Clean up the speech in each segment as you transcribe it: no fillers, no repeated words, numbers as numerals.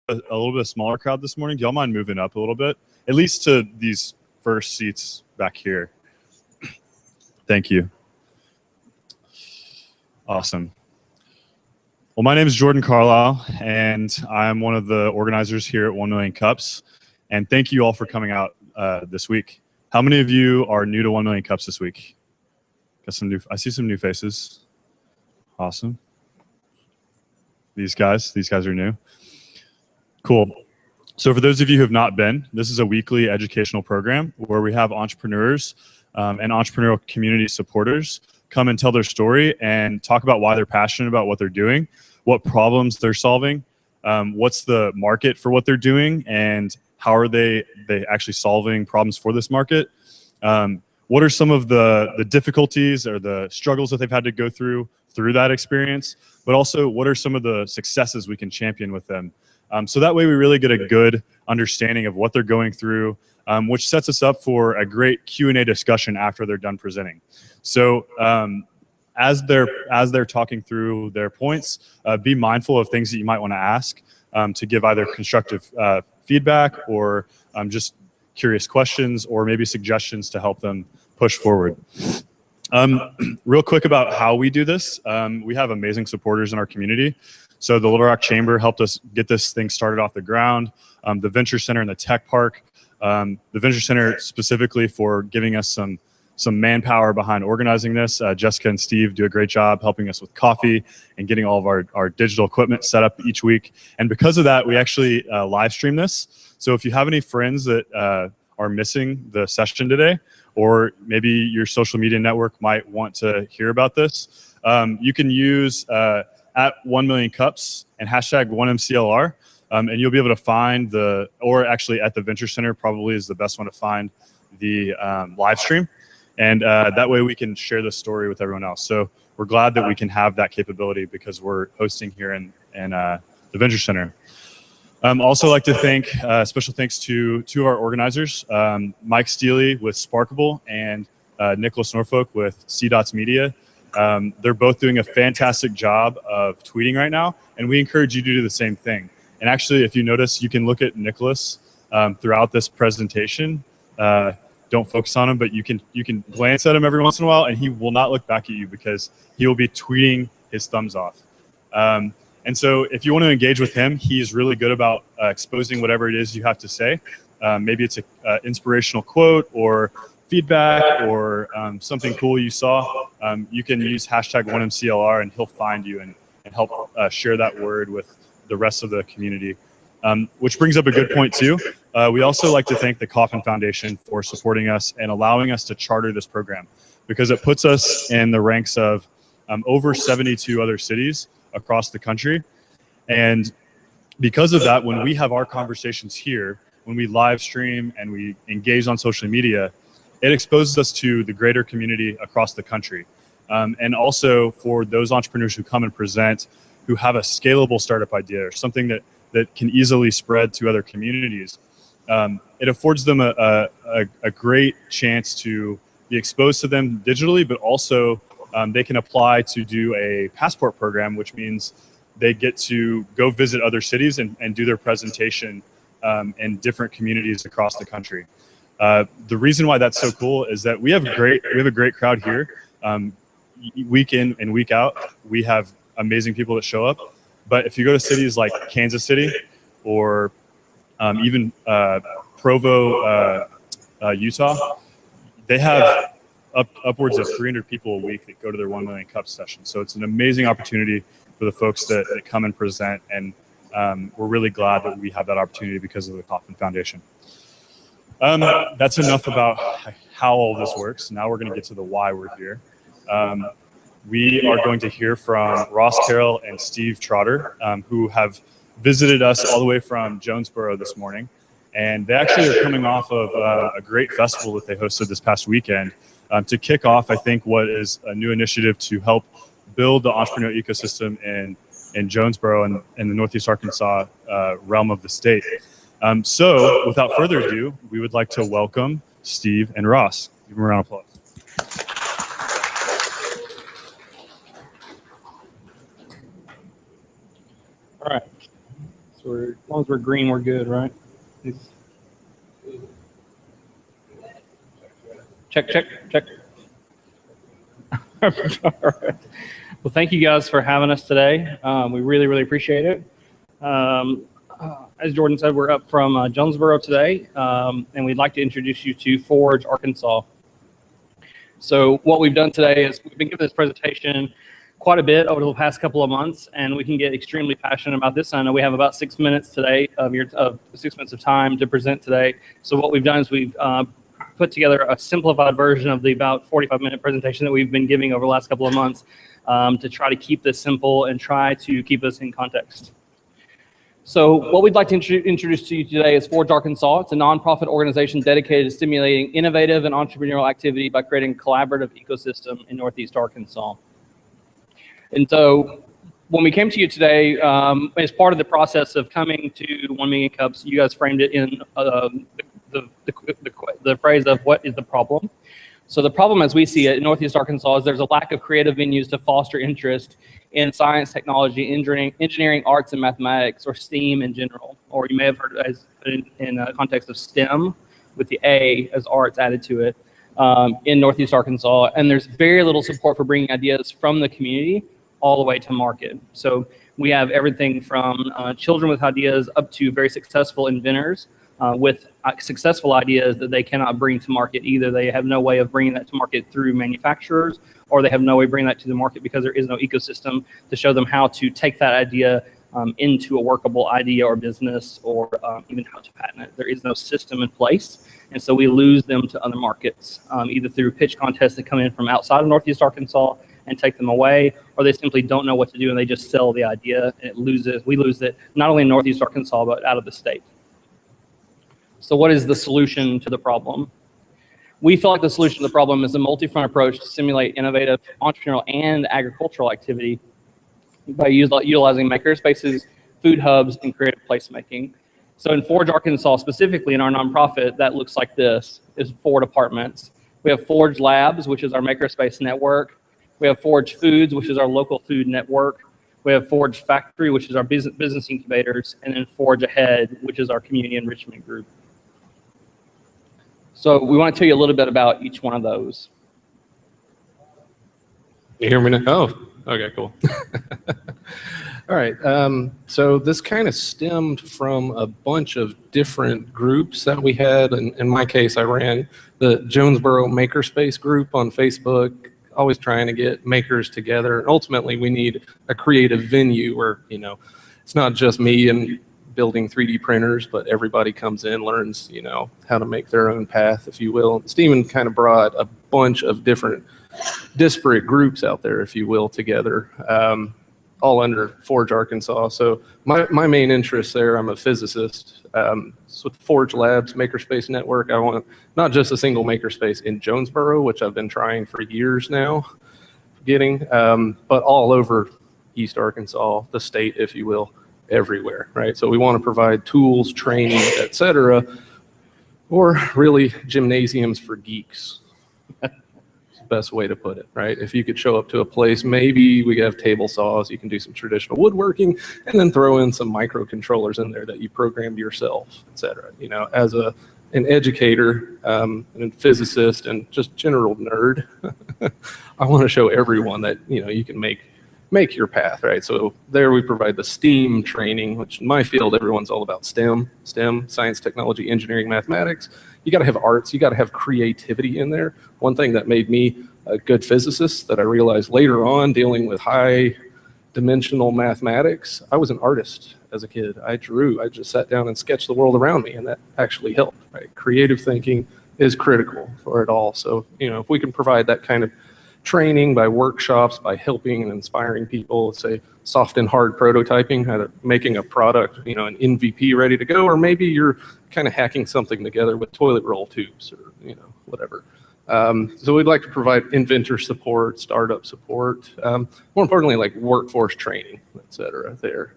a little bit smaller crowd this morning. Do y'all mind moving up a little bit? At least to these first seats back here. Thank you. Awesome. Well, my name is Jordan Carlisle, and I'm one of the organizers here at 1 Million Cups. And thank you all for coming out this week. How many of you are new to 1 Million Cups this week? Got some new. I see some new faces. Awesome. These guys are new. Cool. So for those of you who have not been, this is a weekly educational program where we have entrepreneurs and entrepreneurial community supporters come and tell their story and talk about why they're passionate about what they're doing, what problems they're solving, what's the market for what they're doing, and how are they actually solving problems for this market. What are some of the difficulties or the struggles that they've had to go through that experience, but also what are some of the successes we can champion with them. So that way we really get a good understanding of what they're going through, which sets us up for a great Q&A discussion after they're done presenting. So as they're talking through their points, be mindful of things that you might want to ask to give either constructive feedback or just curious questions or maybe suggestions to help them push forward. Real quick about how we do this. We have amazing supporters in our community. So the Little Rock Chamber helped us get this thing started off the ground. The Venture Center and the Tech Park. The Venture Center specifically for giving us some manpower behind organizing this. Jessica and Steve do a great job helping us with coffee and getting all of our digital equipment set up each week. And because of that, we actually live stream this. So if you have any friends that are missing the session today, or maybe your social media network might want to hear about this, you can use at 1 Million Cups and hashtag 1MCLR. And you'll be able to find or actually at the Venture Center probably is the best one to find the live stream. And that way we can share the story with everyone else. So we're glad that we can have that capability because we're hosting here in the Venture Center. Also like to thank, special thanks to two of our organizers, Mike Steely with Sparkable and Nicholas Norfolk with CDOTS Media. They're both doing a fantastic job of tweeting right now, and we encourage you to do the same thing. And actually, if you notice, you can look at Nicholas throughout this presentation. Don't focus on him, but you can glance at him every once in a while, and he will not look back at you because he will be tweeting his thumbs off. And so if you want to engage with him, he's really good about exposing whatever it is you have to say. Maybe it's an inspirational quote or feedback or something cool you saw. You can use hashtag 1MCLR and he'll find you and help share that word with the rest of the community. Which brings up a good point too. We also like to thank the Kauffman Foundation for supporting us and allowing us to charter this program because it puts us in the ranks of over 72 other cities across the country. And because of that, when we have our conversations here, when we live stream and we engage on social media, it exposes us to the greater community across the country. And also for those entrepreneurs who come and present, who have a scalable startup idea or something that can easily spread to other communities, it affords them a great chance to be exposed to them digitally, but also they can apply to do a passport program, which means they get to go visit other cities and do their presentation in different communities across the country. The reason why that's so cool is that we have a great crowd here. Week in and week out, we have amazing people that show up. But if you go to cities like Kansas City or even Provo, Utah, they have upwards of 300 people a week that go to their 1 Million Cups session. So it's an amazing opportunity for the folks that come and present. And we're really glad that we have that opportunity because of the Kauffman Foundation. That's enough about how all this works. Now we're going to get to the why we're here. We are going to hear from Ross Carroll and Steve Trotter, who have visited us all the way from Jonesboro this morning. And they actually are coming off of a great festival that they hosted this past weekend to kick off, I think, what is a new initiative to help build the entrepreneurial ecosystem in Jonesboro and in the Northeast Arkansas realm of the state. So without further ado, we would like to welcome Steve and Ross. Give them a round of applause. All right. As long as we're green, we're good, right? Check, check, check. All right. Well, thank you guys for having us today. We really, really appreciate it. As Jordan said, we're up from Jonesboro today, and we'd like to introduce you to Forge, Arkansas. So what we've done today is we've been giving this presentation quite a bit over the past couple of months, and we can get extremely passionate about this. I know we have about 6 minutes today of 6 minutes of time to present today. So what we've done is we've put together a simplified version of the about 45-minute presentation that we've been giving over the last couple of months to try to keep this simple and try to keep this in context. So what we'd like to introduce to you today is Forge Arkansas. It's a nonprofit organization dedicated to stimulating innovative and entrepreneurial activity by creating a collaborative ecosystem in Northeast Arkansas. And so when we came to you today, as part of the process of coming to 1 Million Cups, you guys framed it in the phrase of what is the problem. So the problem as we see it in Northeast Arkansas is there's a lack of creative venues to foster interest in science, technology, engineering, arts, and mathematics, or STEAM in general. Or you may have heard as in the context of STEM with the A as arts added to it in Northeast Arkansas. And there's very little support for bringing ideas from the community all the way to market. So we have everything from children with ideas up to very successful inventors with successful ideas that they cannot bring to market. Either they have no way of bringing that to market through manufacturers, or they have no way of bringing that to the market because there is no ecosystem to show them how to take that idea into a workable idea or business, or even how to patent it. There is no system in place. And so we lose them to other markets, either through pitch contests that come in from outside of Northeast Arkansas and take them away, or they simply don't know what to do and they just sell the idea and we lose it not only in Northeast Arkansas, but out of the state. So what is the solution to the problem? We feel like the solution to the problem is a multi-front approach to stimulate innovative entrepreneurial and agricultural activity by utilizing makerspaces, food hubs, and creative placemaking. So in Forge, Arkansas, specifically in our nonprofit, that looks like this, is 4 departments. We have Forge Labs, which is our makerspace network. We have Forge Foods, which is our local food network. We have Forge Factory, which is our business incubators, and then Forge Ahead, which is our community enrichment group. So we want to tell you a little bit about each one of those. You hear me now? Oh, okay, cool. All right, so this kind of stemmed from a bunch of different groups that we had. In my case, I ran the Jonesboro Makerspace group on Facebook, always trying to get makers together. And ultimately, we need a creative venue where, you know, it's not just me and building 3D printers, but everybody comes in, learns, you know, how to make their own path, if you will. Steven kind of brought a bunch of different disparate groups out there, if you will, together, all under Forge Arkansas. So my main interest there, I'm a physicist. So with Forge Labs Makerspace Network, I want not just a single makerspace in Jonesboro, which I've been trying for years now, getting, but all over East Arkansas, the state, if you will, everywhere, right? So we want to provide tools, training, etc., or really gymnasiums for geeks. Best way to put it, right? If you could show up to a place, maybe we have table saws, you can do some traditional woodworking, and then throw in some microcontrollers in there that you programmed yourself, etc. You know, as an educator, and a physicist, and just general nerd, I want to show everyone that, you know, you can make your path, right? So there we provide the STEAM training, which in my field, everyone's all about STEM, science, technology, engineering, mathematics. You got to have arts, you got to have creativity in there. One thing that made me a good physicist that I realized later on dealing with high dimensional mathematics, I was an artist as a kid. I drew, I just sat down and sketched the world around me, and that actually helped, right? Creative thinking is critical for it all. So, you know, if we can provide that kind of training by workshops, by helping and inspiring people, say soft and hard prototyping, either making a product, you know, an MVP ready to go, or maybe you're kind of hacking something together with toilet roll tubes or, you know, whatever. So we'd like to provide inventor support, startup support, more importantly, like workforce training, et cetera, there.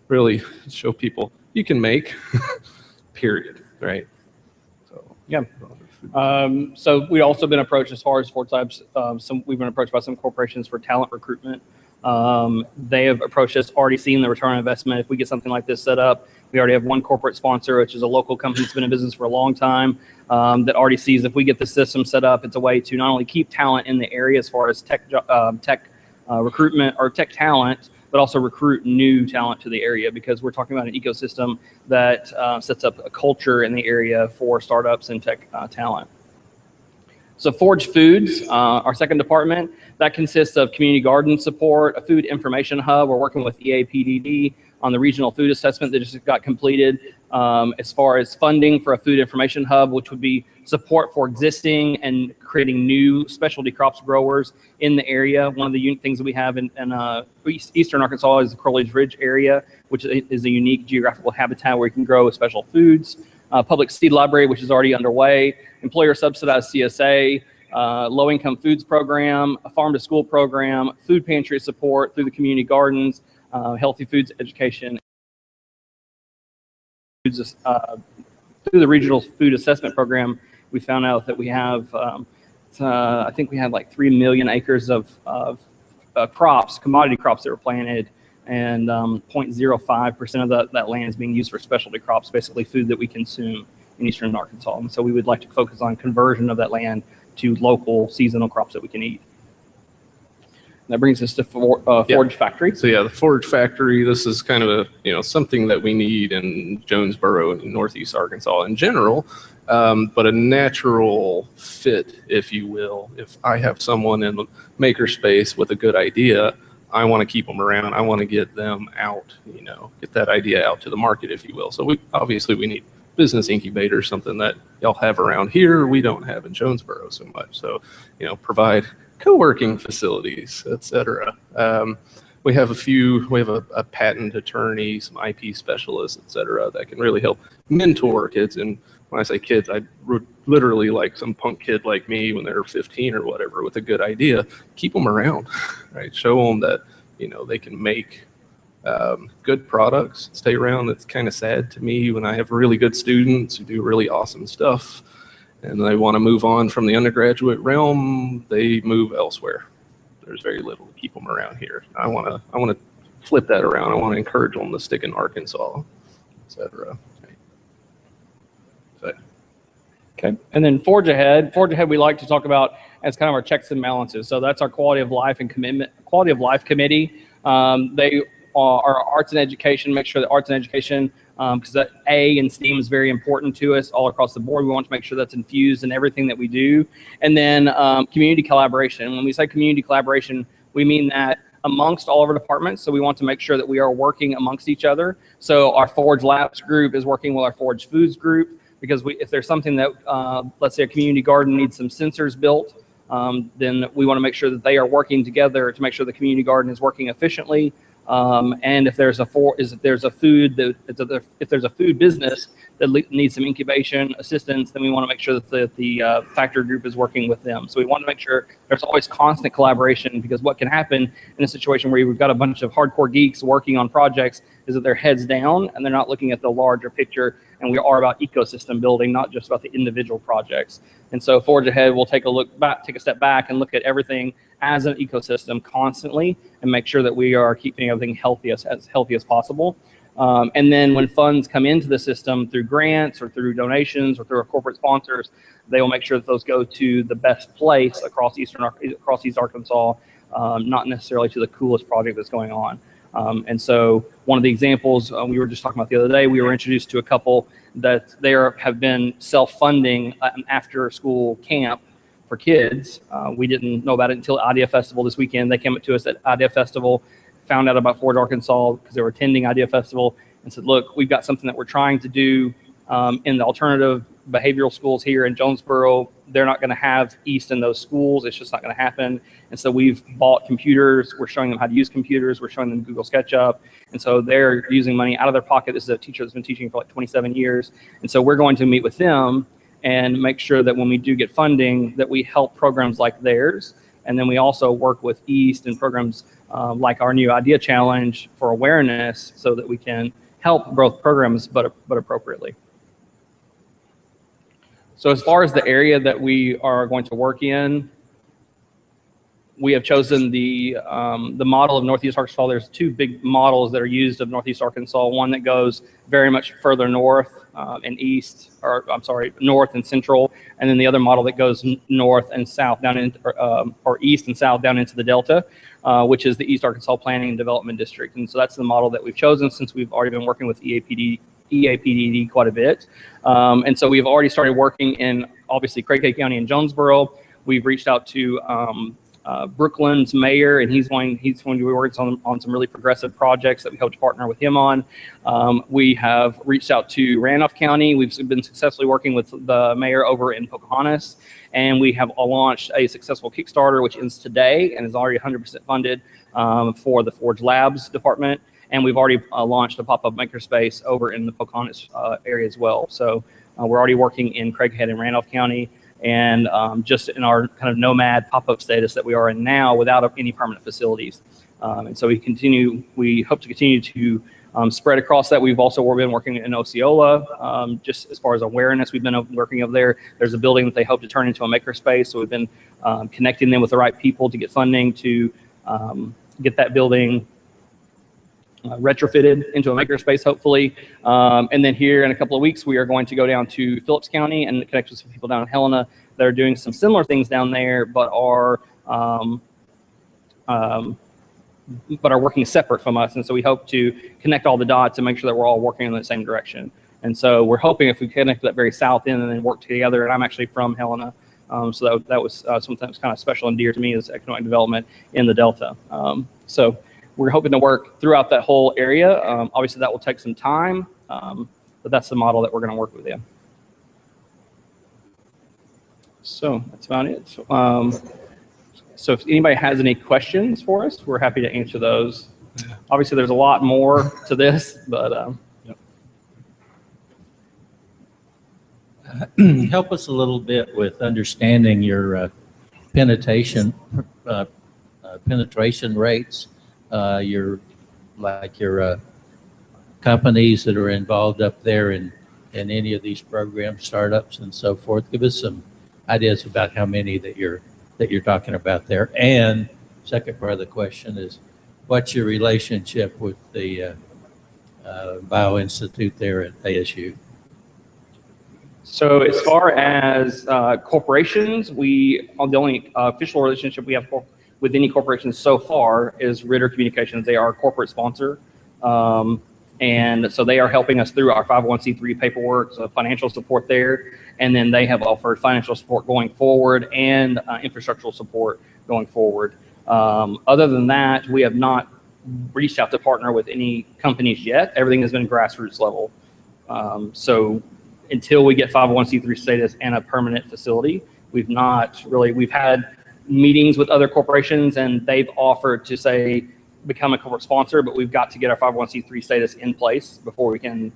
Really show people you can make, period, right? So, yeah. So we've also been approached as far as Forge Labs. We've been approached by some corporations for talent recruitment. They have approached us, already seen the return on investment. If we get something like this set up, we already have one corporate sponsor, which is a local company that's been in business for a long time, that already sees if we get the system set up, it's a way to not only keep talent in the area as far as tech recruitment or tech talent, but also recruit new talent to the area, because we're talking about an ecosystem that sets up a culture in the area for startups and tech talent. So Forge Foods, our second department, that consists of community garden support, a food information hub. We're working with EAPDD on the regional food assessment that just got completed. As far as funding for a food information hub, which would be support for existing and creating new specialty crops growers in the area. One of the unique things that we have in Eastern Arkansas is the Crowley's Ridge area, which is a unique geographical habitat where you can grow special foods. Public Seed Library, which is already underway, employer subsidized CSA, low-income foods program, a farm-to-school program, food pantry support through the community gardens, healthy foods education, through the regional food assessment program. We found out that we have, I think we had like 3 million acres of crops, commodity crops that were planted, and 0.05% of that land is being used for specialty crops, basically food that we consume in Eastern Arkansas. And so we would like to focus on conversion of that land to local seasonal crops that we can eat. That brings us to Forge Factory. So yeah, the Forge Factory, this is kind of something that we need in Jonesboro and Northeast Arkansas in general, but a natural fit, if you will. If I have someone in the makerspace with a good idea, I want to keep them around. I want to get them out, get that idea out to the market, if you will. So we need business incubators, something that y'all have around here we don't have in Jonesboro so much. So, provide co-working facilities, etc. We have a patent attorney, some IP specialists, etc. that can really help mentor kids. And when I say kids, I literally like some punk kid like me when they're 15 or whatever with a good idea, keep them around, right? Show them that, they can make good products, stay around. It's kind of sad to me when I have really good students who do really awesome stuff and they want to move on from the undergraduate realm, they move elsewhere. There's very little to keep them around here. I want to flip that around. I want to encourage them to stick in Arkansas, etc. Okay, and then Forge Ahead. Forge Ahead, we like to talk about as kind of our checks and balances. So that's our quality of life and quality of life committee. They are arts and education. Make sure that arts and education, because that A in STEAM is very important to us all across the board. We want to make sure that's infused in everything that we do. And then community collaboration. When we say community collaboration, we mean that amongst all of our departments. So we want to make sure that we are working amongst each other. So our Forge Labs group is working with our Forge Foods group, because if there's something that, let's say a community garden needs some sensors built, then we want to make sure that they are working together to make sure the community garden is working efficiently. And if there's a food business that needs some incubation assistance, then we want to make sure that the factory group is working with them. So we want to make sure there's always constant collaboration, because what can happen in a situation where we've got a bunch of hardcore geeks working on projects is that they're heads down and they're not looking at the larger picture. And we are about ecosystem building, not just about the individual projects. And so Forge Ahead will take a step back and look at everything as an ecosystem constantly and make sure that we are keeping everything as healthy as possible. And then when funds come into the system through grants or through donations or through our corporate sponsors, they will make sure that those go to the best place across East Arkansas, not necessarily to the coolest project that's going on. And so one of the examples we were just talking about the other day, we were introduced to a couple that have been self-funding an after-school camp for kids. We didn't know about it until Idea Festival this weekend. They came up to us at Idea Festival, found out about Forge Arkansas because they were attending Idea Festival, and said, look, we've got something that we're trying to do in the alternative behavioral schools here in Jonesboro. They're not going to have East in those schools. It's just not going to happen. And so we've bought computers. We're showing them how to use computers. We're showing them Google SketchUp. And so they're using money out of their pocket. This is a teacher that's been teaching for like 27 years. And so we're going to meet with them and make sure that when we do get funding, that we help programs like theirs. And then we also work with East and programs like our new Idea Challenge for awareness, so that we can help both programs, but appropriately. So as far as the area that we are going to work in, we have chosen the model of Northeast Arkansas. There's two big models that are used of Northeast Arkansas. One that goes very much further north and east, or I'm sorry, north and central, and then the other model that goes north and south down in, or east and south down into the Delta, which is the East Arkansas Planning and Development District. And so that's the model that we've chosen since we've already been working with EAPDD quite a bit. And so we've already started working in, obviously, Craighead County and Jonesboro. We've reached out to Brookland's mayor, and he's going to be working on some really progressive projects that we hope to partner with him on. We have reached out to Randolph County. We've been successfully working with the mayor over in Pocahontas, and we have launched a successful Kickstarter, which ends today and is already 100% funded for the Forge Labs department. And we've already launched a pop-up makerspace over in the Pocahontas area as well. So we're already working in Craighead and Randolph County, and just in our kind of nomad pop-up status that we are in now without any permanent facilities. And so we hope to continue to spread across that. We've also been working in Osceola, just as far as awareness. We've been working over there. There's a building that they hope to turn into a makerspace. So we've been connecting them with the right people to get funding to get that building retrofitted into a makerspace, hopefully. And then here in a couple of weeks, we are going to go down to Phillips County and connect with some people down in Helena that are doing some similar things down there, but are working separate from us. And so we hope to connect all the dots and make sure that we're all working in the same direction. And so we're hoping if we connect that very south end and then work together, and I'm actually from Helena, so that was something that was kind of special and dear to me as economic development in the Delta. So we're hoping to work throughout that whole area. Obviously, that will take some time, but that's the model that we're going to work with you. So that's about it. So if anybody has any questions for us, we're happy to answer those. Obviously, there's a lot more to this, but help us a little bit with understanding your penetration rates. Your companies that are involved up there in any of these programs, startups and so forth. Give us some ideas about how many that you're talking about there. And second part of the question is, what's your relationship with the Bio Institute there at ASU? So as far as corporations, the only official relationship we have with any corporation so far is Ritter Communications. They are a corporate sponsor. And so they are helping us through our 501c3 paperwork, so financial support there. And then they have offered financial support going forward and infrastructural support going forward. Other than that, we have not reached out to partner with any companies yet. Everything has been grassroots level. So until we get 501c3 status and a permanent facility, we've had meetings with other corporations, and they've offered to say become a corporate sponsor, but we've got to get our 501c3 status in place before we can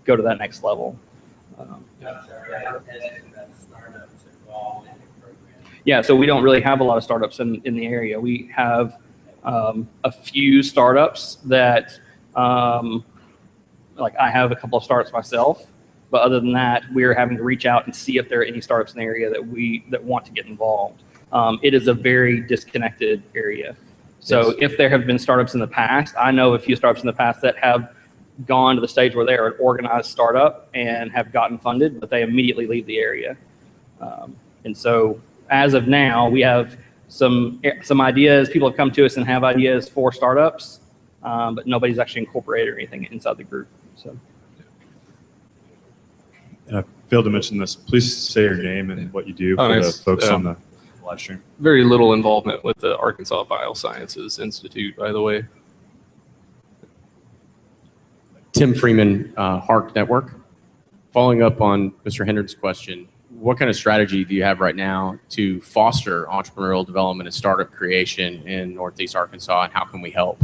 go to that next level. Yeah, so we don't really have a lot of startups in the area. We have a few startups that, like I have a couple of startups myself, but other than that, we're having to reach out and see if there are any startups in the area that want to get involved. It is a very disconnected area. So yes. If there have been startups in the past, I know a few startups in the past that have gone to the stage where they are an organized startup and have gotten funded, but they immediately leave the area. And so as of now, we have some ideas. People have come to us and have ideas for startups, but nobody's actually incorporated or anything inside the group. So. And I failed to mention this. Please say your name and what you do for the folks on the live stream. Very little involvement with the Arkansas Biosciences Institute, by the way. Tim Freeman, HARC Network. Following up on Mr. Hendricks' question, what kind of strategy do you have right now to foster entrepreneurial development and startup creation in Northeast Arkansas, and how can we help?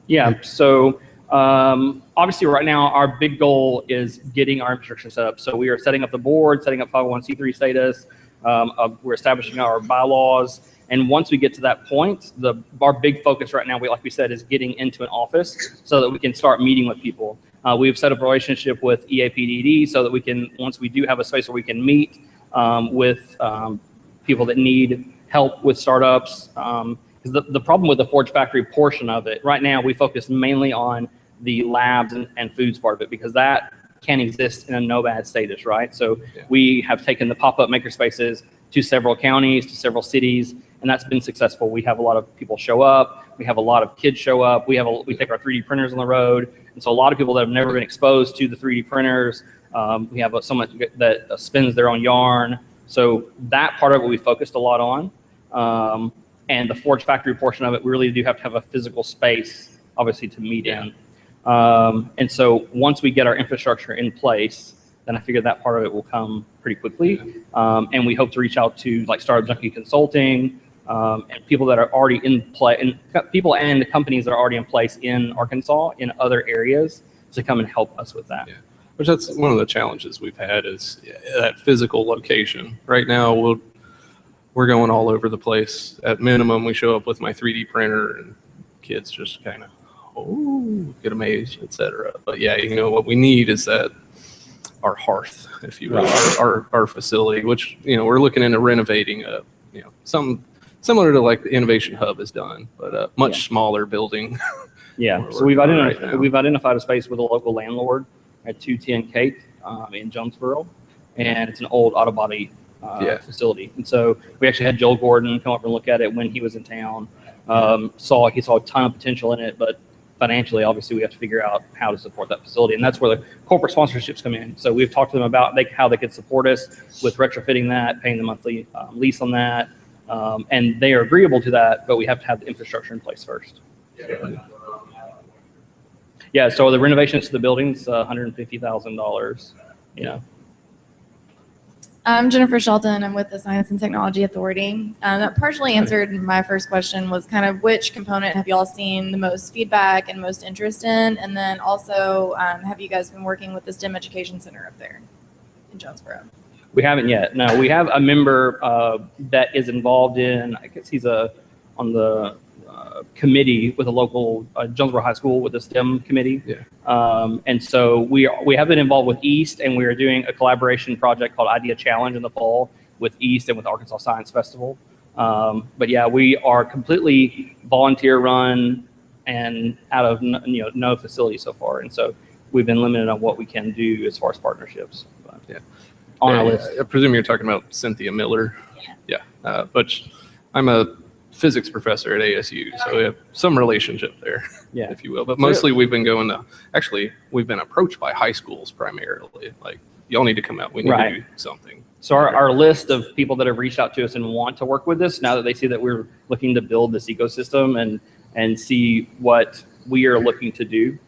Yeah, so obviously right now our big goal is getting our infrastructure set up. So we are setting up the board, setting up 501c3 status, we're establishing our bylaws. And once we get to that point, our big focus right now, like we said, is getting into an office so that we can start meeting with people. We've set up a relationship with EAPDD so that we can, once we do have a space where we can meet with people that need help with startups. Because the problem with the Forge Factory portion of it, right now we focus mainly on the labs and foods part of it, because that can exist in a no-bad status, right? So we have taken the pop-up makerspaces to several counties, to several cities, and that's been successful. We have a lot of people show up. We have a lot of kids show up. We take our 3D printers on the road, and so a lot of people that have never been exposed to the 3D printers. We have someone that spins their own yarn. So that part of it we focused a lot on. And the Forge Factory portion of it, we really do have to have a physical space, obviously, to meet in. And so once we get our infrastructure in place, then I figure that part of it will come pretty quickly. And we hope to reach out to like Startup Junkie Consulting, and people that are already in play, and people and the companies that are already in place in Arkansas in other areas to come and help us with that. Yeah. Which that's one of the challenges we've had, is that physical location. Right now, we're going all over the place. At minimum, we show up with my 3D printer, and kids just kind of, get amazed, etc. But yeah, what we need is that our hearth, if you will, our facility, which we're looking into renovating some similar to like the Innovation Hub has done, but a much smaller building. Yeah. So we've identified a space with a local landlord at 210 Kate in Jonesboro, and it's an old auto body facility. And so we actually had Joel Gordon come up and look at it when he was in town. He saw a ton of potential in it, but financially, obviously, we have to figure out how to support that facility, and that's where the corporate sponsorships come in. So we've talked to them about how they could support us with retrofitting that, paying the monthly lease on that, and they are agreeable to that, but we have to have the infrastructure in place first. Yeah, so the renovations to the buildings, $150,000. I'm Jennifer Shelton. I'm with the Science and Technology Authority. That partially answered my first question, was kind of which component have y'all seen the most feedback and most interest in? And then also, have you guys been working with the STEM Education Center up there in Jonesboro? We haven't yet. No, we have a member that is involved in, I guess he's on the committee with a local Jonesboro High School with the STEM committee. And so we have been involved with East, and we are doing a collaboration project called Idea Challenge in the fall with East and with Arkansas Science Festival. But yeah, we are completely volunteer run and out of no facility so far. And so we've been limited on what we can do as far as partnerships. But on our list. I presume you're talking about Cynthia Miller. Yeah. But I'm a physics professor at ASU, so we have some relationship there, if you will. But mostly we've been we've been approached by high schools primarily. Like, y'all need to come out. We need to do something. So our list of people that have reached out to us and want to work with us, now that they see that we're looking to build this ecosystem and see what we are looking to do,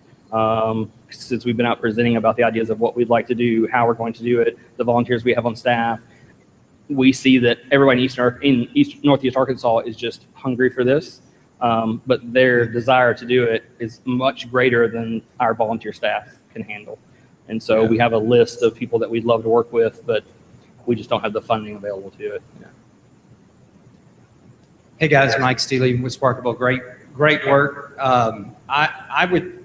since we've been out presenting about the ideas of what we'd like to do, how we're going to do it, the volunteers we have on staff, we see that everybody in Northeast Arkansas is just hungry for this, but their desire to do it is much greater than our volunteer staff can handle. And so we have a list of people that we'd love to work with, but we just don't have the funding available to do it. Hey guys, Mike Steele with Sparkable. Great work. I would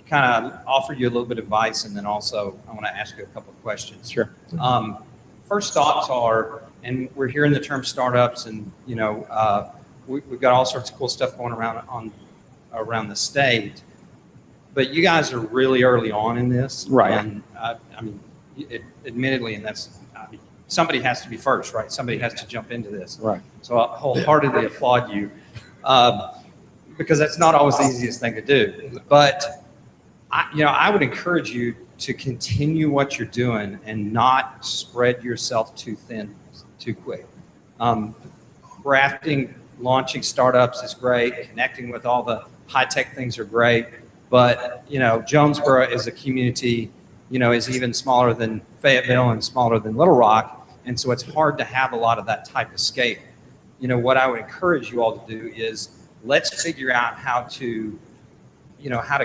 kind of offer you a little bit of advice, and then also I want to ask you a couple of questions. Sure. First thoughts are, and we're hearing the term startups, and we've got all sorts of cool stuff going around the state, but you guys are really early on in this, right? And admittedly, and somebody has to be first, right? Somebody has to jump into this, right? So I wholeheartedly applaud you, because that's not always the easiest thing to do. But I would encourage you to continue what you're doing and not spread yourself too thin too quick. Launching startups is great. Connecting with all the high-tech things are great. But, Jonesboro is a community, is even smaller than Fayetteville and smaller than Little Rock. And so it's hard to have a lot of that type of scale. What I would encourage you all to do is let's figure out how to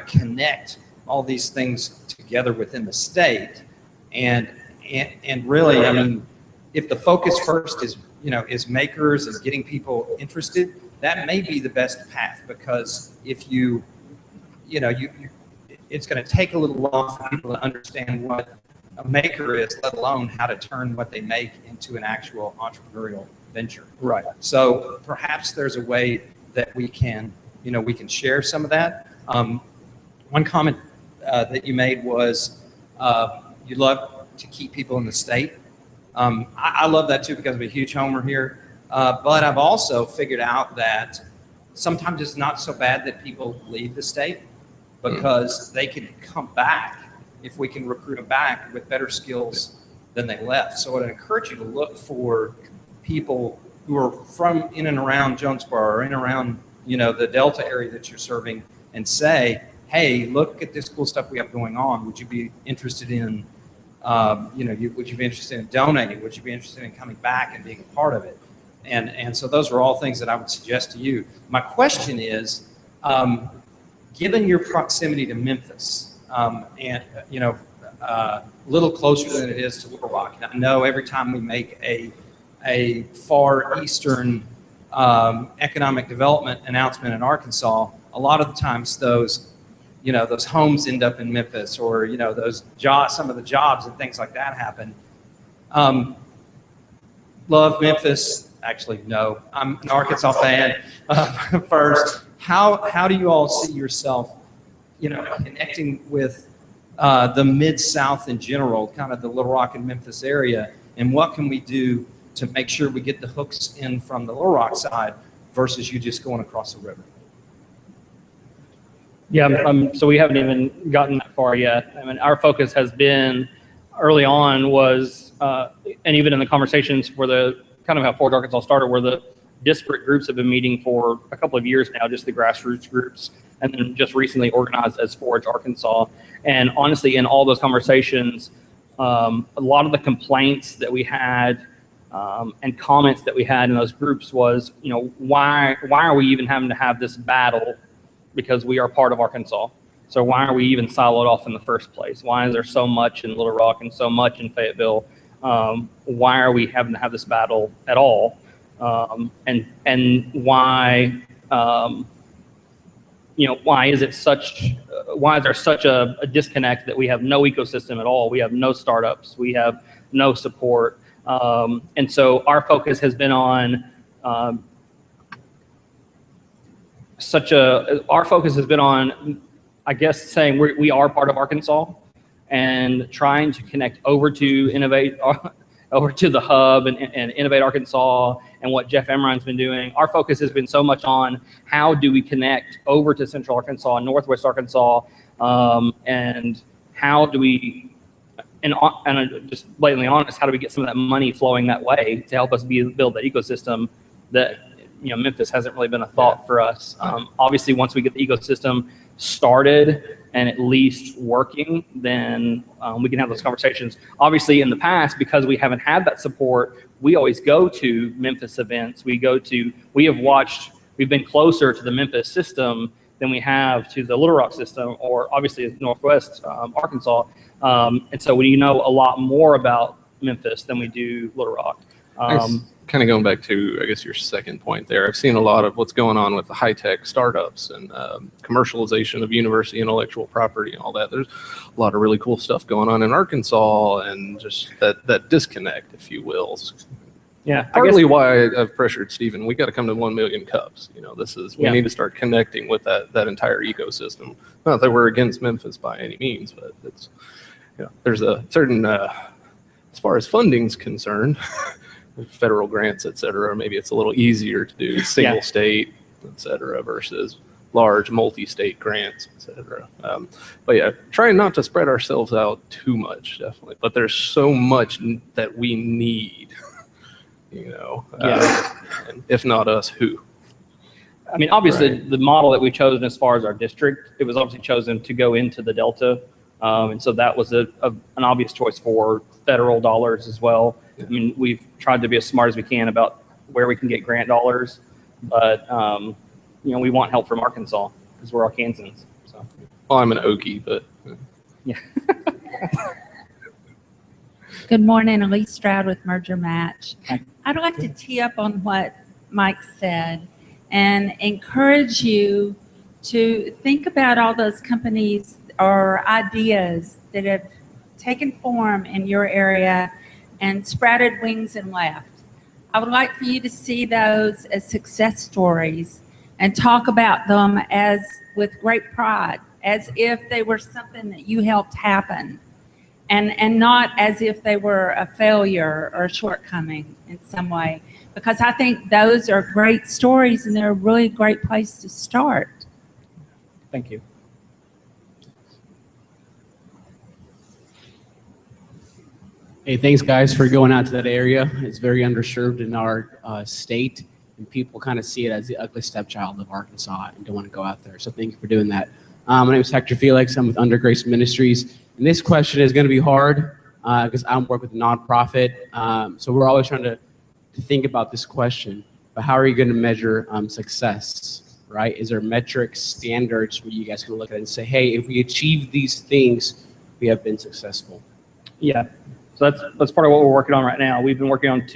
connect all these things together within the state, and really, if the focus first is makers and getting people interested, that may be the best path, because if it's going to take a little while for people to understand what a maker is, let alone how to turn what they make into an actual entrepreneurial venture. Right. So perhaps there's a way that we can share some of that. One comment that you made was you'd love to keep people in the state. I love that too because I'm a huge homer here. But I've also figured out that sometimes it's not so bad that people leave the state because they can come back if we can recruit them back with better skills than they left. So I'd encourage you to look for people who are from in and around Jonesboro or in and around, the Delta area that you're serving and say, hey, look at this cool stuff we have going on. Would you be interested in, would you be interested in donating? Would you be interested in coming back and being a part of it? And so those are all things that I would suggest to you. My question is, given your proximity to Memphis, and a little closer than it is to Little Rock, and I know every time we make a far eastern economic development announcement in Arkansas, a lot of the times those homes end up in Memphis, or those jobs, some of the jobs and things like that happen. Love Memphis. Actually, no, I'm an Arkansas fan. First, how do you all see yourself, connecting with the Mid-South in general, kind of the Little Rock and Memphis area, and what can we do to make sure we get the hooks in from the Little Rock side versus you just going across the river? Yeah, so we haven't even gotten that far yet. I mean, our focus has been early on was, and even in the conversations for the kind of how Forge Arkansas started, where the disparate groups have been meeting for a couple of years now, just the grassroots groups, and then just recently organized as Forge Arkansas. And honestly, in all those conversations, a lot of the complaints that we had and comments that we had in those groups was, why are we even having to have this battle? Because we are part of Arkansas. So why are we even siloed off in the first place? Why is there so much in Little Rock and so much in Fayetteville? Why are we having to have this battle at all? And why, why is it why is there such a disconnect that we have no ecosystem at all? We have no startups. We have no support. And so our focus has been on I guess, saying we are part of Arkansas and trying to connect over to Innovate, over to the hub and Innovate Arkansas and what Jeff Emrein's been doing. Our focus has been so much on how do we connect over to Central Arkansas and Northwest Arkansas, and how do we, and just blatantly honest, how do we get some of that money flowing that way to help us build the ecosystem that Memphis hasn't really been a thought for us. Obviously, once we get the ecosystem started and at least working, then we can have those conversations. Obviously, in the past, because we haven't had that support, we always go to Memphis events. We've been closer to the Memphis system than we have to the Little Rock system, or obviously Northwest Arkansas. And so we know a lot more about Memphis than we do Little Rock. Kind of going back to, I guess, your second point there, I've seen a lot of what's going on with the high-tech startups and commercialization of university intellectual property and all that. There's a lot of really cool stuff going on in Arkansas, and just that disconnect, if you will. Yeah, Partly why I've pressured Stephen, we got to come to 1 million cups. We need to start connecting with that entire ecosystem. Not that we're against Memphis by any means, but it's, there's a certain, as far as funding's concerned, federal grants, et cetera, maybe it's a little easier to do single state, et cetera, versus large multi-state grants, et cetera. But yeah, trying not to spread ourselves out too much, definitely. But there's so much that we need, and if not us, who? I mean, obviously, the model that we've chosen as far as our district, it was obviously chosen to go into the Delta. And so that was an obvious choice for federal dollars as well. I mean, we've tried to be as smart as we can about where we can get grant dollars, but we want help from Arkansas because we're Arkansans. So. Well, I'm an Okie, but yeah. Good morning, Elise Stroud with Merger Match. I'd like to tee up on what Mike said and encourage you to think about all those companies or ideas that have taken form in your area and sprouted wings and left. I would like for you to see those as success stories and talk about them as with great pride, as if they were something that you helped happen, and not as if they were a failure or a shortcoming in some way. Because I think those are great stories and they're a really great place to start. Thank you. Hey, thanks guys for going out to that area. It's very underserved in our state, and people kind of see it as the ugly stepchild of Arkansas and don't want to go out there. So thank you for doing that. My name is Hector Felix. I'm with Under Grace Ministries, and this question is going to be hard because I work with a nonprofit. So we're always trying to think about this question, but how are you going to measure success, right? Is there metrics, standards where you guys can look at it and say, hey, if we achieve these things, we have been successful? Yeah. So that's part of what we're working on right now. We've been working on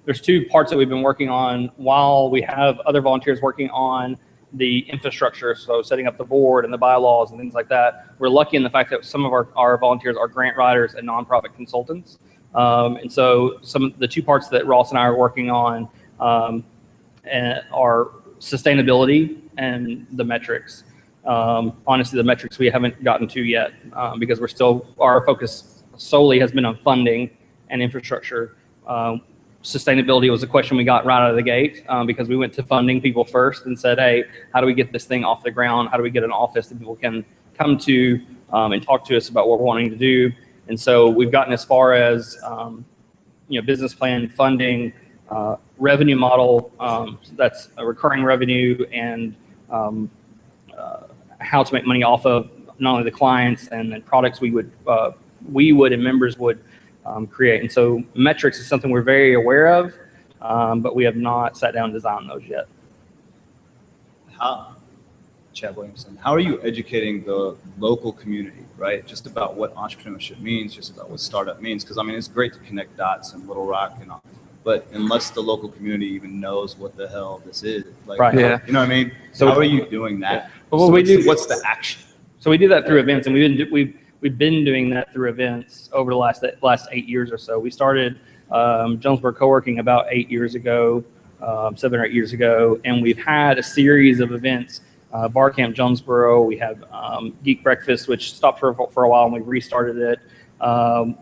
there's two parts that we've been working on while we have other volunteers working on the infrastructure. So setting up the board and the bylaws and things like that. We're lucky in the fact that some of our volunteers are grant writers and nonprofit consultants. And so some of the two parts that Ross and I are working on are sustainability and the metrics. Honestly, the metrics we haven't gotten to yet because our focus solely has been on funding and infrastructure. Sustainability was a question we got right out of the gate because we went to funding people first and said, hey, how do we get this thing off the ground? How do we get an office that people can come to and talk to us about what we're wanting to do? And so we've gotten as far as business plan, funding, revenue model, that's a recurring revenue, and how to make money off of not only the clients and the products we would and members would create. And so metrics is something we're very aware of, but we have not sat down and designed those yet. Chad Williamson, how are you educating the local community, right? Just about what entrepreneurship means, just about what startup means. Because I mean, it's great to connect dots in Little Rock and all, but unless the local community even knows what the hell this is, like, Right. Yeah. You know what I mean? So how are you doing that? Yeah. Well, So we what's the action? So we do that through events, and we've been doing that through events over the last 8 years or so. We started Jonesboro Co-working about 8 years ago, 7 or 8 years ago, and we've had a series of events. Bar Camp Jonesboro, we have Geek Breakfast, which stopped for a while, and we've restarted it.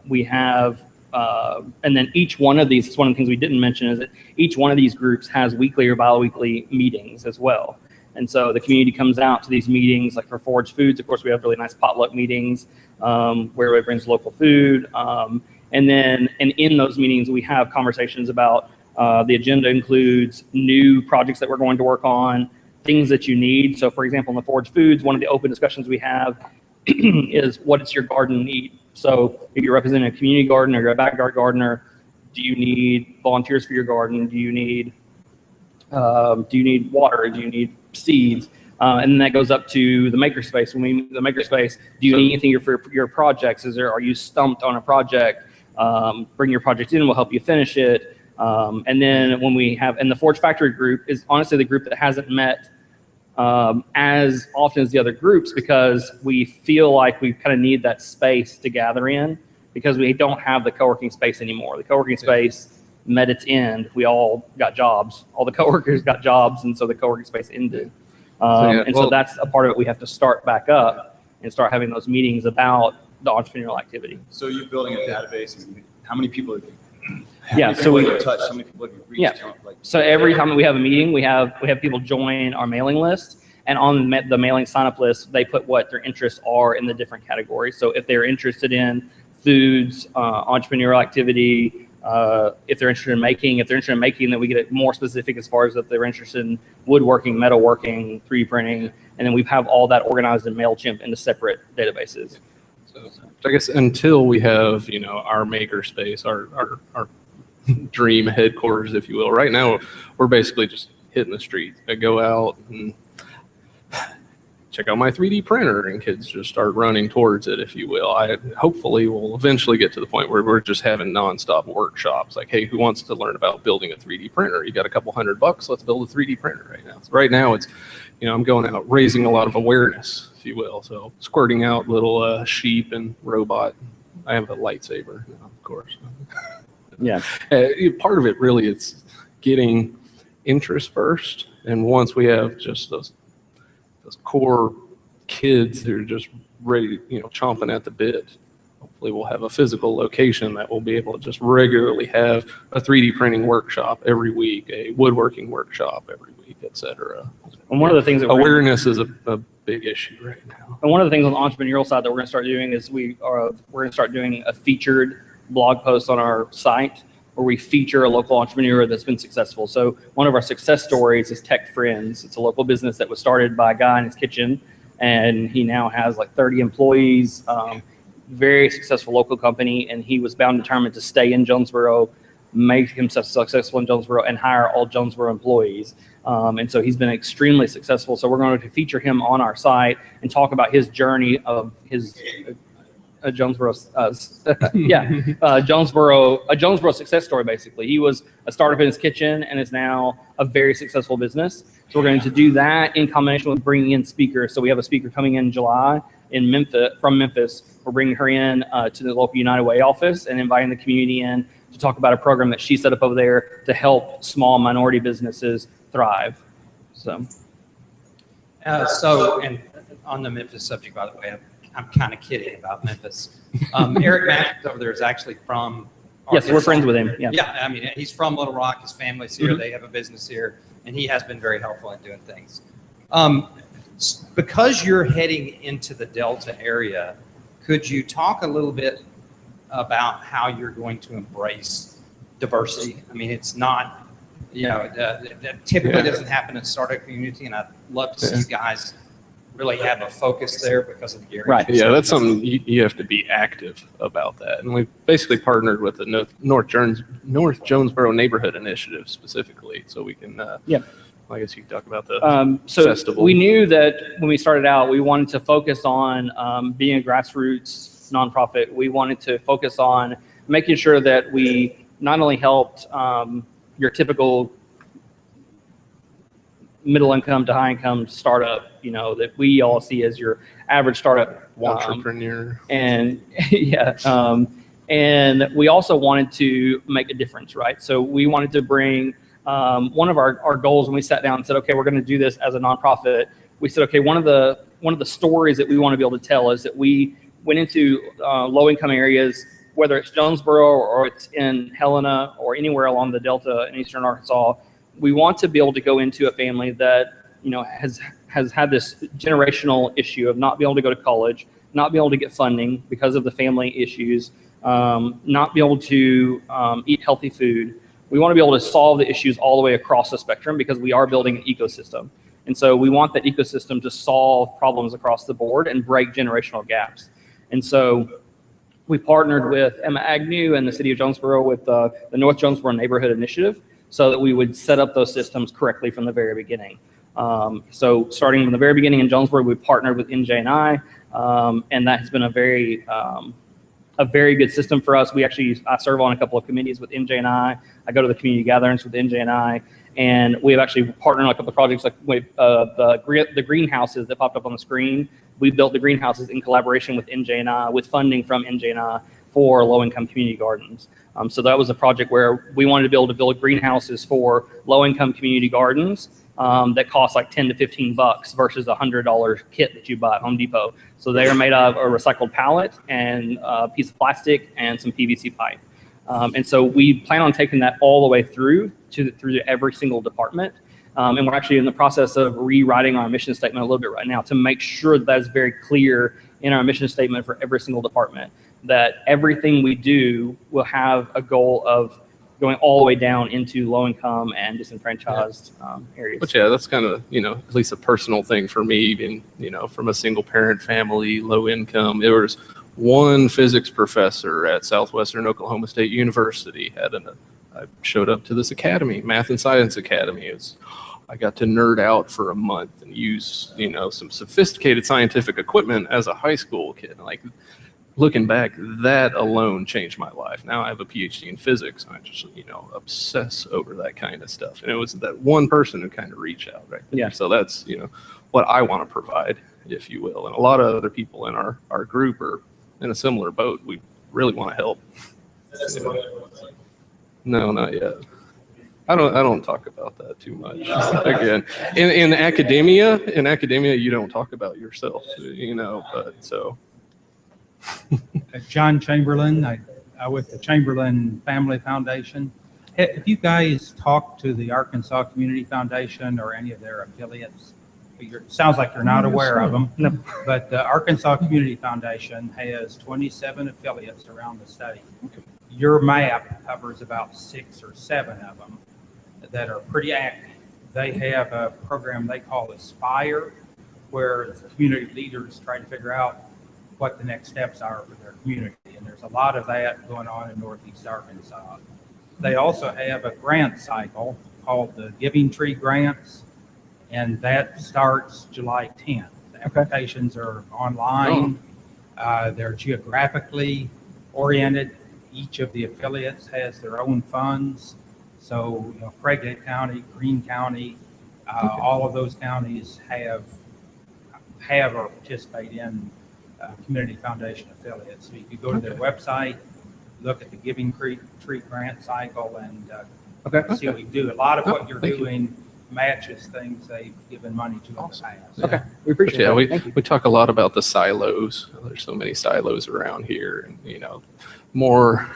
We have, and then each one of these, it's one of the things we didn't mention, is that each one of these groups has weekly or bi-weekly meetings as well. And so the community comes out to these meetings, like for Forage Foods, of course, we have really nice potluck meetings where everybody brings local food. And in those meetings, we have conversations about the agenda includes new projects that we're going to work on, things that you need. So for example, in the Forage Foods, one of the open discussions we have is what does your garden need? So if you're representing a community garden or you're a backyard gardener, do you need volunteers for your garden? Do you need water? Do you need seeds? And then that goes up to the makerspace. When we meet the makerspace, do you need anything for your projects? Are you stumped on a project? Bring your project in, we'll help you finish it. And then when we have, and the Forge Factory group is honestly the group that hasn't met as often as the other groups because we feel like we kind of need that space to gather in because we don't have the co-working space anymore. The co-working space met its end. We all got jobs. All the coworkers got jobs, and so the co-working space ended. So that's a part of it we have to start back up and start having those meetings about the entrepreneurial activity. So you're building a database. And how many people have you? Yeah. So we touch. How many people have you reached? Yeah. So every time we have a meeting, we have people join our mailing list, and on the mailing sign-up list, they put what their interests are in the different categories. So if they're interested in foods, entrepreneurial activity, if they're interested in making, then we get it more specific as far as if they're interested in woodworking, metalworking, 3D printing, and then we have all that organized in MailChimp into separate databases. So I guess until we have, our makerspace, our dream headquarters, if you will. Right now, we're basically just hitting the streets. I go out and check out my 3D printer, and kids just start running towards it, if you will. Hopefully we'll eventually get to the point where we're just having nonstop workshops. Like, hey, who wants to learn about building a 3D printer? You got a couple $100, let's build a 3D printer right now. So right now it's, I'm going out raising a lot of awareness, if you will. So squirting out little sheep and robot. I have a lightsaber now, of course. Yeah. Part of it really is getting interest first, and once we have just those core kids who are just ready, chomping at the bit, hopefully we'll have a physical location that will be able to just regularly have a 3D printing workshop every week, a woodworking workshop every week, etc. And one of the things that awareness is a big issue right now. And one of the things on the entrepreneurial side that we're going to start doing is we're going to start doing a featured blog post on our site where we feature a local entrepreneur that's been successful. So one of our success stories is Tech Friends. It's a local business that was started by a guy in his kitchen, and he now has like 30 employees. Very successful local company, and he was bound and determined to stay in Jonesboro, make himself successful in Jonesboro, and hire all Jonesboro employees. And so he's been extremely successful. So we're going to feature him on our site and talk about his journey of his Jonesboro, Jonesboro success story. Basically, he was a startup in his kitchen and is now a very successful business. So we're going to do that in combination with bringing in speakers. So we have a speaker coming in July from Memphis. We're bringing her in to the local United Way office and inviting the community in to talk about a program that she set up over there to help small minority businesses thrive. So and on the Memphis subject, by the way, I'm kind of kidding about Memphis. Eric Matthews over there is actually from Arkansas. Yes, we're friends with him. Yeah. Yeah, I mean, he's from Little Rock. His family's here. They have a business here, and he has been very helpful in doing things. Because you're heading into the Delta area, could you talk a little bit about how you're going to embrace diversity? I mean, it's not, that typically doesn't happen in startup community, and I'd love to see you guys really have a focus there because of the area. Right. Yeah, that's something you have to be active about that. And we've basically partnered with the North Jonesboro Neighborhood Initiative specifically, so we can, I guess you can talk about the festival. We knew that when we started out, we wanted to focus on being a grassroots nonprofit. We wanted to focus on making sure that we not only helped your typical middle income to high income startup, that we all see as your average startup entrepreneur. And and we also wanted to make a difference, right? So we wanted to bring one of our goals when we sat down and said, okay, we're going to do this as a nonprofit. We said, okay, one of the stories that we want to be able to tell is that we went into low income areas, whether it's Jonesboro or it's in Helena or anywhere along the Delta in eastern Arkansas. We want to be able to go into a family that has had this generational issue of not being able to go to college, not being able to get funding because of the family issues, not be able to eat healthy food. We want to be able to solve the issues all the way across the spectrum because we are building an ecosystem. And so we want that ecosystem to solve problems across the board and break generational gaps. And so we partnered with Emma Agnew and the city of Jonesboro with the North Jonesboro Neighborhood Initiative so that we would set up those systems correctly from the very beginning. So starting from the very beginning in Jonesboro, we partnered with NJ&I, and that has been a very good system for us. I serve on a couple of committees with NJ&I. I go to the community gatherings with NJ&I, and we have actually partnered on a couple of projects like with the greenhouses that popped up on the screen. We built the greenhouses in collaboration with NJ&I, with funding from NJ&I for low-income community gardens. So that was a project where we wanted to be able to build greenhouses for low-income community gardens that cost like $10 to $15 versus a $100 kit that you buy at Home Depot. So they are made of a recycled pallet and a piece of plastic and some PVC pipe. And so we plan on taking that all the way through to every single department. And we're actually in the process of rewriting our mission statement a little bit right now to make sure that is very clear in our mission statement for every single department, that everything we do will have a goal of going all the way down into low income and disenfranchised areas. But yeah, that's kind of, at least a personal thing for me, being, from a single parent family, low income. There was one physics professor at Southwestern Oklahoma State University. I showed up to this academy, Math and Science Academy. I got to nerd out for a month and use, some sophisticated scientific equipment as a high school kid. Like, looking back, that alone changed my life. Now I have a PhD in physics, and I just, obsess over that kind of stuff. And it was that one person who kind of reached out right there. Yeah. So that's, what I want to provide, if you will. And a lot of other people in our group are in a similar boat. We really want to help. No, not yet. I don't talk about that too much. Again, in academia, you don't talk about yourself, you know, but so. John Chamberlain, I with the Chamberlain Family Foundation. Have you guys talked to the Arkansas Community Foundation or any of their affiliates? Sounds like you're not aware of them. No. But the Arkansas Community Foundation has 27 affiliates around the state. Your map covers about 6 or 7 of them that are pretty active. They have a program they call Aspire, where the community leaders try to figure out what the next steps are for their community. And there's a lot of that going on in Northeast Arkansas. They also have a grant cycle called the Giving Tree Grants, and that starts July 10th. The applications are online. They're geographically oriented. Each of the affiliates has their own funds. So, you know, Craighead County, Greene County, all of those counties have or participate in Community Foundation affiliates. So you could go to their website, look at the Giving Tree Grant cycle, and see what we do. A lot of what you're doing matches things they've given money to in the past. Okay, we appreciate Yeah, that. we talk a lot about the silos. There's so many silos around here, and you know, more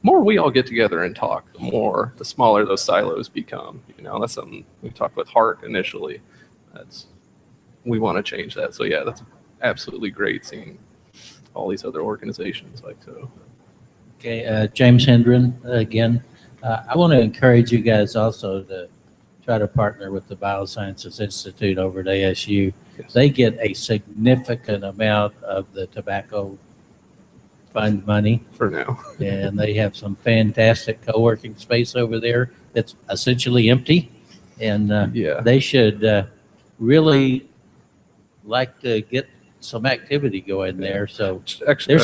we all get together and talk, the smaller those silos become. You know, that's something we talked with Hart initially. We want to change that. So yeah, that's absolutely great seeing all these other organizations like so. Okay, James Hendren again. I want to encourage you guys also to try to partner with the Biosciences Institute over at ASU. Yes. They get a significant amount of the tobacco fund money For now. and they have some fantastic co-working space over there that's essentially empty. And Yeah. they should really like to get some activity going there. So Actually,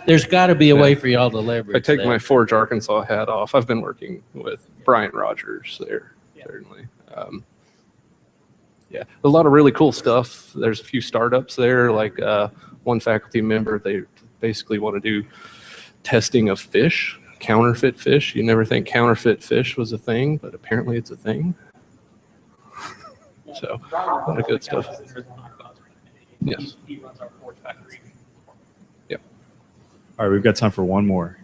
there's got to be a way yeah. for y'all to leverage I take that. my Forge Arkansas hat off. I've been working with Brian Rogers there, certainly. Yeah, a lot of really cool stuff. There's a few startups there, like one faculty member, they basically want to do testing of fish, counterfeit fish. You never think counterfeit fish was a thing, but apparently it's a thing. So, a lot of good stuff. Yes. He runs our Forge factory. All right, we've got time for one more.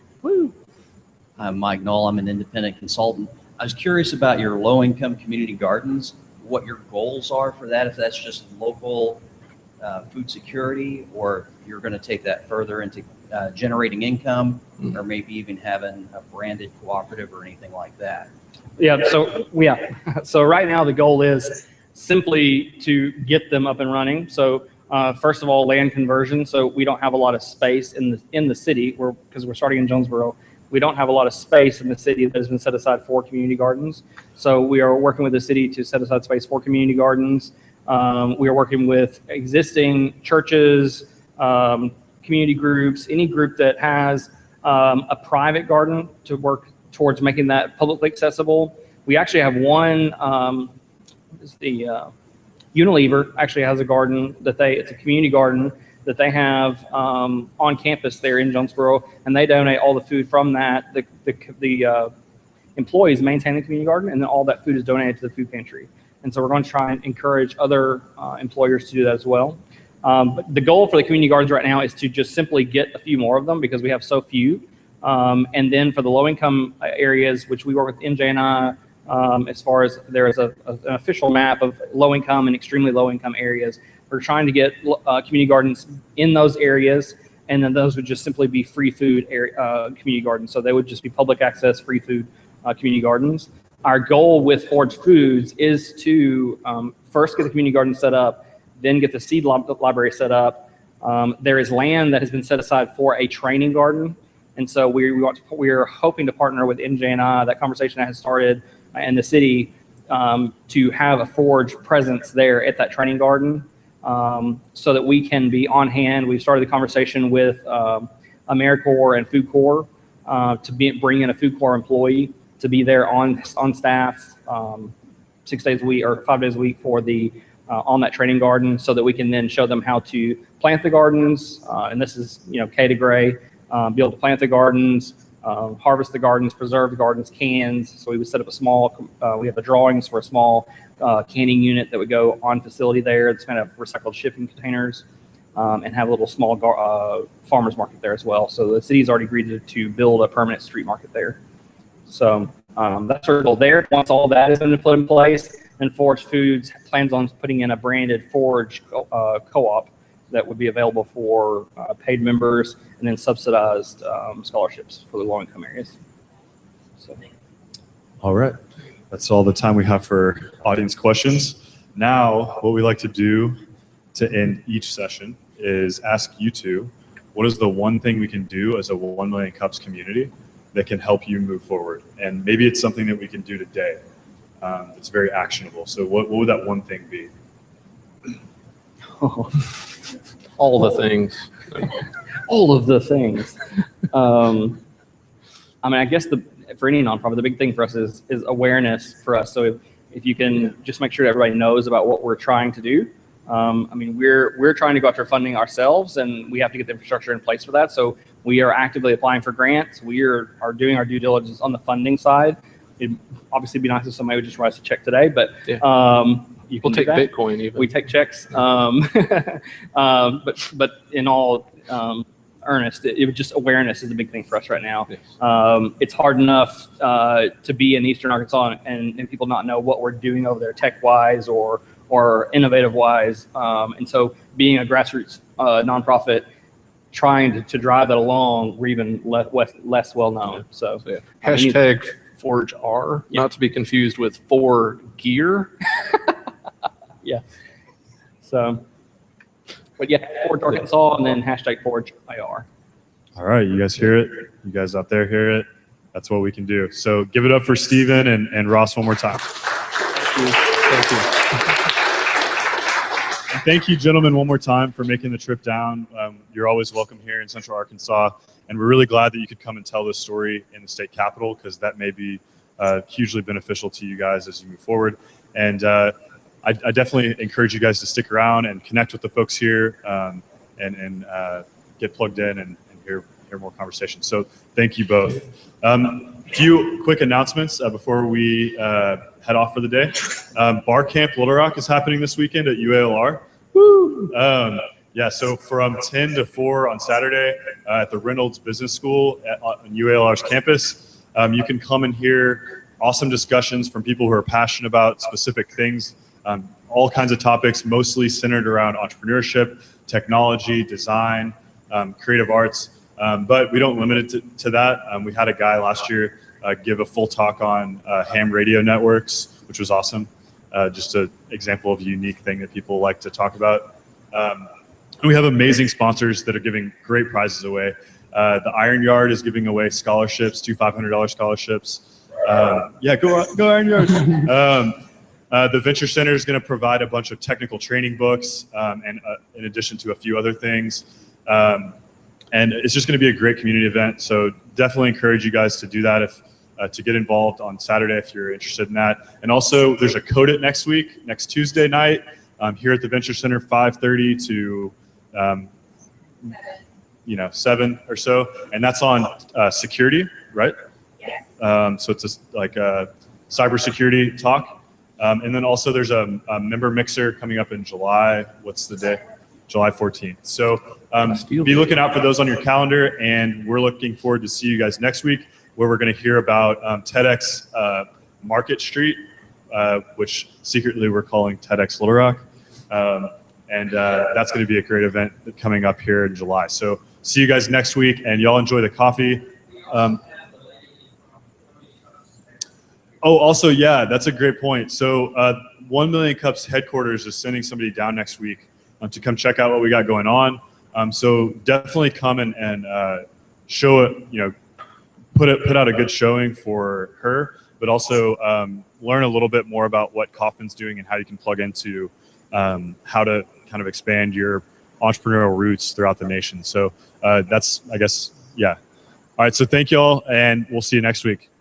I'm Mike Knoll. I'm an independent consultant. I was curious about your low-income community gardens, what your goals are for that, if that's just local food security, or if you're going to take that further into generating income, or maybe even having a branded cooperative or anything like that. So right now the goal is simply to get them up and running. So first of all, land conversion. So we don't have a lot of space in the city, because we're starting in Jonesboro. We don't have a lot of space in the city that has been set aside for community gardens. So we are working with the city to set aside space for community gardens. We are working with existing churches, community groups, any group that has a private garden to work towards making that publicly accessible. We actually have one, Unilever actually has a garden it's a community garden that they have on campus there in Jonesboro, and they donate all the food from that. The employees maintain the community garden, and then all that food is donated to the food pantry. And so we're going to try and encourage other employers to do that as well. But the goal for the community gardens right now is to just simply get a few more of them because we have so few. And then for the low-income areas, which we work with NJNI, as far as there is an official map of low-income and extremely low-income areas, we're trying to get community gardens in those areas, and then those would just simply be free food community gardens. So they would just be public access, free food community gardens. Our goal with Forge Foods is to first get the community garden set up, then get the seed library set up. There is land that has been set aside for a training garden, and so we're hoping to partner with NJNI. That conversation has started in the city to have a Forge presence there at that training garden, so that we can be on hand. We've started the conversation with AmeriCorps and Food Corps to bring in a Food Corps employee to be there on staff 6 days a week or 5 days a week for the on that training garden, so that we can then show them how to plant the gardens. And this is K to Gray, be able to plant the gardens, harvest the gardens, preserve the gardens, cans. So we would set up a small, we have the drawings for a small canning unit that would go on facility there. It's kind of recycled shipping containers, and have a little small farmer's market there as well. So the city's already agreed to build a permanent street market there. So that's our goal there. Once all that is put in place, then Forage Foods plans on putting in a branded Forage co-op that would be available for paid members and then subsidized scholarships for the low-income areas. So. All right. That's all the time we have for audience questions. Now, what we like to do to end each session is ask you two, what is the one thing we can do as a 1 Million Cups community that can help you move forward? And maybe it's something that we can do today. It's very actionable. So what would that one thing be? All the things. All of the things. I mean, I guess for any nonprofit, the big thing for us is awareness for us. So if you can just make sure that everybody knows about what we're trying to do. I mean, we're trying to go after funding ourselves, and we have to get the infrastructure in place for that. So we are actively applying for grants. We are doing our due diligence on the funding side. It'd obviously be nice if somebody would just write us a check today, but you can We'll take do that. Bitcoin even. We take checks, but in all earnest, it was just awareness is a big thing for us right now. Yes. It's hard enough to be in Eastern Arkansas and people not know what we're doing over there tech-wise or innovative-wise. And so being a grassroots nonprofit trying to drive that along, we're even less well-known. So Yeah. Hashtag Forge R, not to be confused with For Gear. yeah. So, but yeah, Forge Arkansas and then hashtag Forge IR. All right, you guys hear it? You guys out there hear it? That's what we can do. So give it up for Steven and Ross one more time. Thank you. And thank you, gentlemen, one more time for making the trip down. You're always welcome here in Central Arkansas, and we're really glad that you could come and tell this story in the state capitol, because that may be hugely beneficial to you guys as you move forward. And I definitely encourage you guys to stick around and connect with the folks here, and get plugged in and hear more conversations. So thank you both. Few quick announcements before we head off for the day. Bar Camp Little Rock is happening this weekend at UALR. Woo! Yeah, so from 10 to 4 on Saturday at the Reynolds Business School on UALR's campus. You can come and hear awesome discussions from people who are passionate about specific things, all kinds of topics, mostly centered around entrepreneurship, technology, design, creative arts. But we don't limit it to that. We had a guy last year give a full talk on ham radio networks, which was awesome. Just an example of a unique thing that people like to talk about. We have amazing sponsors that are giving great prizes away. The Iron Yard is giving away scholarships, 2 $500 scholarships. Yeah, go Iron Yard. The Venture Center is going to provide a bunch of technical training books, and in addition to a few other things. And it's just going to be a great community event. So definitely encourage you guys to do that to get involved on Saturday if you're interested in that. And also there's a Code It next week, next Tuesday night, here at the Venture Center, 5:30 to 7 or so. And that's on security, right? Yes. So it's like a cybersecurity talk. And then also there's a member mixer coming up in July. What's the day? July 14th. So be looking out for those on your calendar, and we're looking forward to see you guys next week, where we're going to hear about TEDx Market Street, which secretly we're calling TEDx Little Rock. And that's going to be a great event coming up here in July. So see you guys next week, and y'all enjoy the coffee. Also, yeah, that's a great point. So 1 Million Cups headquarters is sending somebody down next week to come check out what we got going on. So definitely come and show it, put out a good showing for her, but also learn a little bit more about what Kauffman's doing and how you can plug into how to kind of expand your entrepreneurial roots throughout the nation. So that's, I guess, yeah. All right, so thank you all, and we'll see you next week.